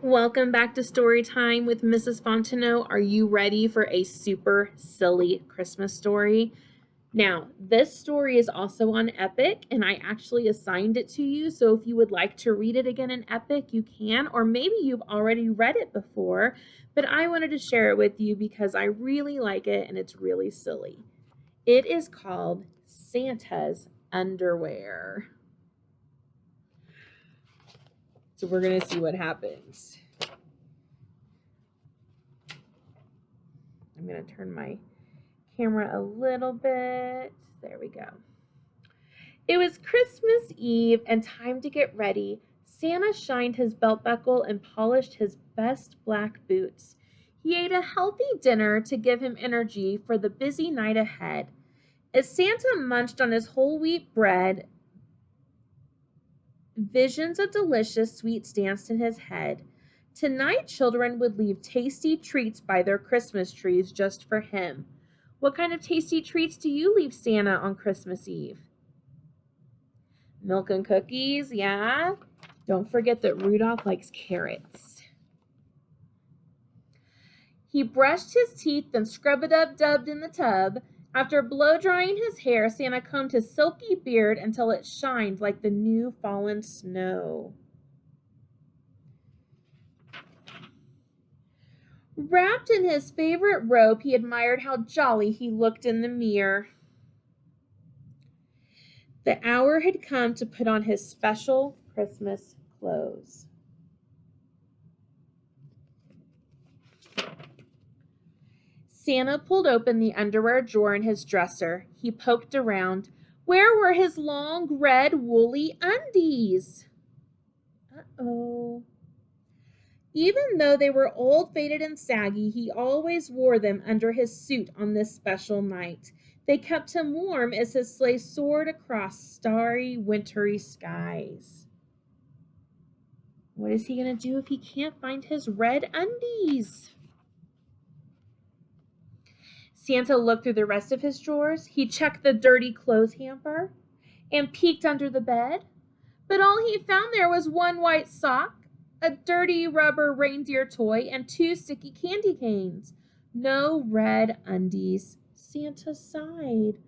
Welcome back to Story Time with Mrs. Fontenot. Are you ready for a super silly Christmas story? Now, this story is also on Epic, and I actually assigned it to you. So if you would like to read it again in Epic, you can, or maybe you've already read it before, but I wanted to share it with you because I really like it and it's really silly. It is called Santa's Underwear. So we're going to see what happens. I'm going to turn my camera a little bit. There we go. It was Christmas Eve and time to get ready. Santa shined his belt buckle and polished his best black boots. He ate a healthy dinner to give him energy for the busy night ahead. As Santa munched on his whole wheat bread, visions of delicious sweets danced in his head. Tonight, children would leave tasty treats by their Christmas trees just for him. What kind of tasty treats do you leave Santa on Christmas Eve? Milk and cookies, yeah? Don't forget that Rudolph likes carrots. He brushed his teeth and scrub-a-dub-dubbed in the tub. After blow-drying his hair, Santa combed his silky beard until it shined like the new fallen snow. Wrapped in his favorite robe, he admired how jolly he looked in the mirror. The hour had come to put on his special Christmas clothes. Santa pulled open the underwear drawer in his dresser. He poked around. Where were his long, red, woolly undies? Uh-oh. Even though they were old, faded, and saggy, he always wore them under his suit on this special night. They kept him warm as his sleigh soared across starry, wintry skies. What is he going to do if he can't find his red undies? Santa looked through the rest of his drawers. He checked the dirty clothes hamper and peeked under the bed. But all he found there was one white sock, a dirty rubber reindeer toy, and 2 sticky candy canes. No red undies. Santa sighed.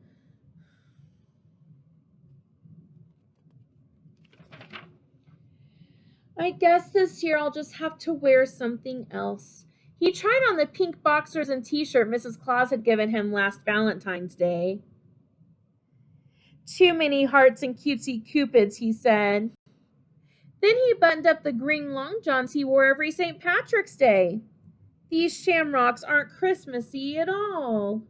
I guess this year I'll just have to wear something else. He tried on the pink boxers and t-shirt Mrs. Claus had given him last Valentine's Day. Too many hearts and cutesy cupids, he said. Then he buttoned up the green long johns he wore every St. Patrick's Day. These shamrocks aren't Christmassy at all.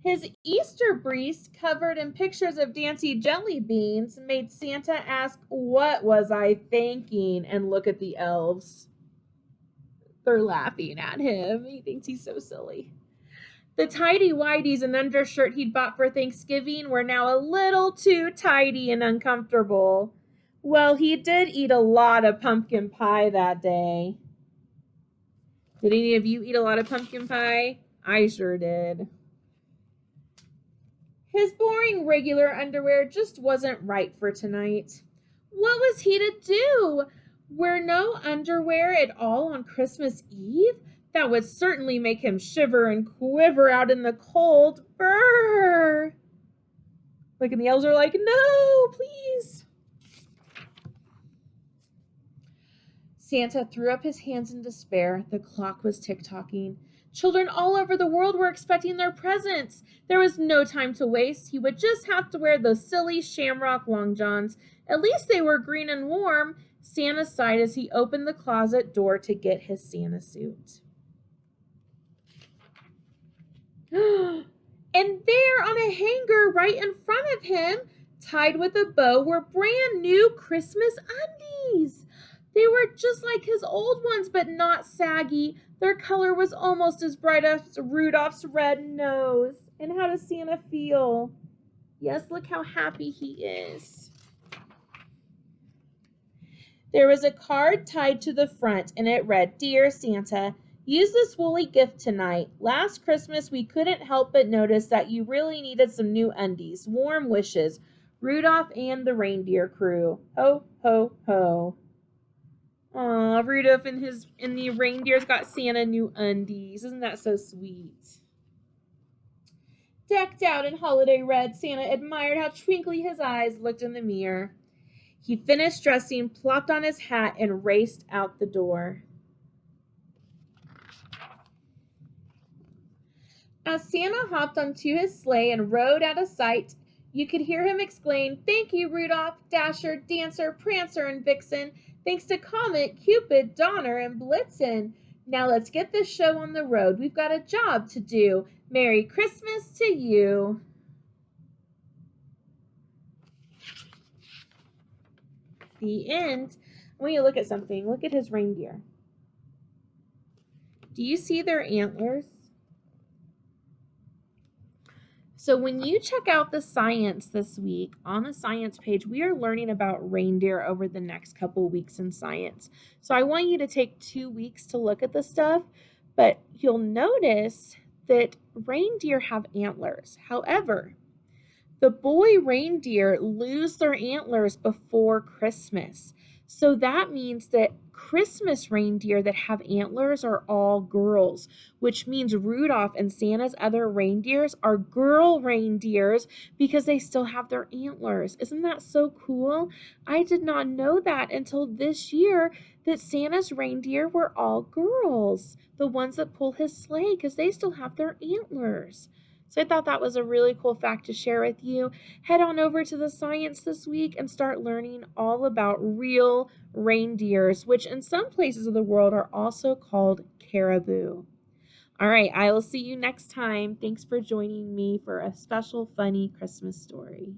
His Easter wreath, covered in pictures of dancing jelly beans, made Santa ask, "What was I thinking?" and look at the elves. They're laughing at him. He thinks he's so silly. The tidy-whities and undershirt he'd bought for Thanksgiving were now a little too tidy and uncomfortable. Well, he did eat a lot of pumpkin pie that day. Did any of you eat a lot of pumpkin pie? I sure did. His boring regular underwear just wasn't right for tonight. What was he to do? Wear no underwear at all on Christmas Eve? That would certainly make him shiver and quiver out in the cold. Brrr! Look, and the elves are like, no, please. Santa threw up his hands in despair. The clock was tick-tocking. Children all over the world were expecting their presents. There was no time to waste. He would just have to wear those silly shamrock long johns. At least they were green and warm. Santa sighed as he opened the closet door to get his Santa suit. And there on a hanger right in front of him, tied with a bow, were brand new Christmas undies. They were just like his old ones, but not saggy. Their color was almost as bright as Rudolph's red nose. And how does Santa feel? Yes, look how happy he is. There was a card tied to the front, and it read, "Dear Santa, use this woolly gift tonight. Last Christmas, we couldn't help but notice that you really needed some new undies. Warm wishes, Rudolph and the Reindeer Crew. Ho, ho, ho. Aw, Rudolph and the reindeers got Santa new undies. Isn't that so sweet? Decked out in holiday red, Santa admired how twinkly his eyes looked in the mirror. He finished dressing, plopped on his hat, and raced out the door. As Santa hopped onto his sleigh and rode out of sight, you could hear him exclaim, "Thank you, Rudolph, Dasher, Dancer, Prancer, and Vixen. Thanks to Comet, Cupid, Donner, and Blitzen. Now let's get this show on the road. We've got a job to do. Merry Christmas to you." The end. I want you to look at something. Look at his reindeer. Do you see their antlers? So when you check out the science this week, on the science page, we are learning about reindeer over the next couple weeks in science. So I want you to take 2 weeks to look at the stuff, but you'll notice that reindeer have antlers. However, the boy reindeer lose their antlers before Christmas. So that means that Christmas reindeer that have antlers are all girls, which means Rudolph and Santa's other reindeers are girl reindeers because they still have their antlers. Isn't that so cool? I did not know that until this year that Santa's reindeer were all girls, the ones that pull his sleigh, because they still have their antlers. So I thought that was a really cool fact to share with you. Head on over to the science this week and start learning all about real reindeers, which in some places of the world are also called caribou. All right, I will see you next time. Thanks for joining me for a special funny Christmas story.